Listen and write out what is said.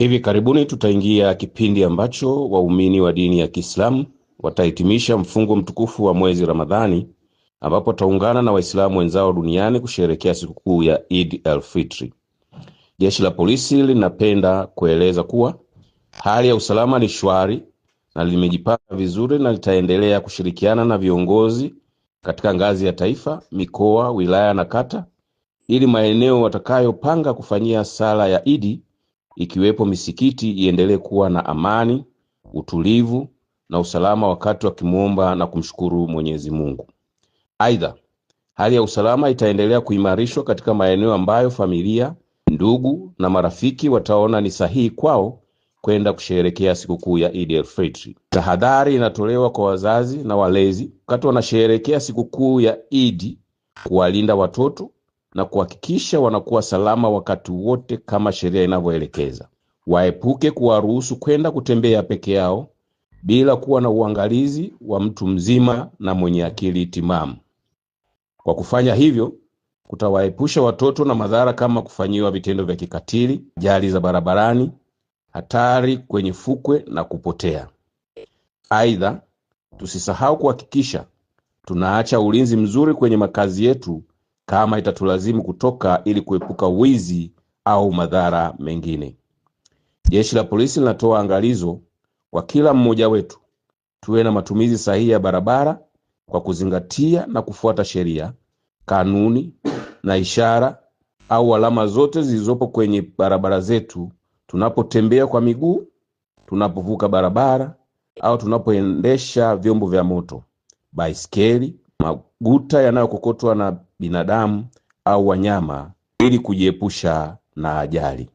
Hivi karibuni tutaingia kipindi ambacho waumini wa dini ya Kiislamu watahitimisha mfungo mtukufu wa mwezi Ramadhani, ambapo taungana na Waislamu wenzao duniani kusherehekea sikukuu ya Eid al-Fitri. Jeshi la polisi linapenda kueleza kuwa hali ya usalama ni shwari na limejipanga vizuri na litaendelea kushirikiana na viongozi katika ngazi ya taifa, mikoa, wilaya na kata ili maeneo watakayopanga kufanyia sala ya Eid ikiwepo misikiti iendelee kuwa na amani, utulivu na usalama wakati wa kimuomba na kumshukuru Mwenyezi Mungu. Aidha, hali ya usalama itaendelea kuimarishwa katika maeneo ambayo familia, ndugu na marafiki wataona ni sahihi kwao kwenda kusherehekea sikukuu ya Eid al-Fitr. Tahadhari inatolewa kwa wazazi na walezi wakati wanasherehekea sikukuu ya Eid kuwalinda watoto na kuhakikisha wanakuwa salama wakati wote kama sheria inavyoelekeza. Waepuke kuwaruhusu kwenda kutembea peke yao bila kuwa na uangalizi wa mtu mzima na mwenye akili timamu. Kwa kufanya hivyo, kutawaepusha watoto na madhara kama kufanyiwa vitendo vya kikatili, ajali za barabarani, hatari kwenye fukwe na kupotea. Aidha, tusisahau kuhakikisha tunaacha ulinzi mzuri kwenye makazi yetu kama itatulazimu kutoka ili kuepuka wizi au madhara mengine. Jeshi la polisi linatoa angalizo kwa kila mmoja wetu tuwe na matumizi sahihi ya barabara kwa kuzingatia na kufuata sheria, kanuni na ishara au alama zote zilizopo kwenye barabara zetu tunapotembea kwa miguu, tunapovuka barabara au tunapoendesha vyombo vya moto, baiskeli, maguta yanayokokotwa na binadamu au wanyama ili kujiepusha na ajali.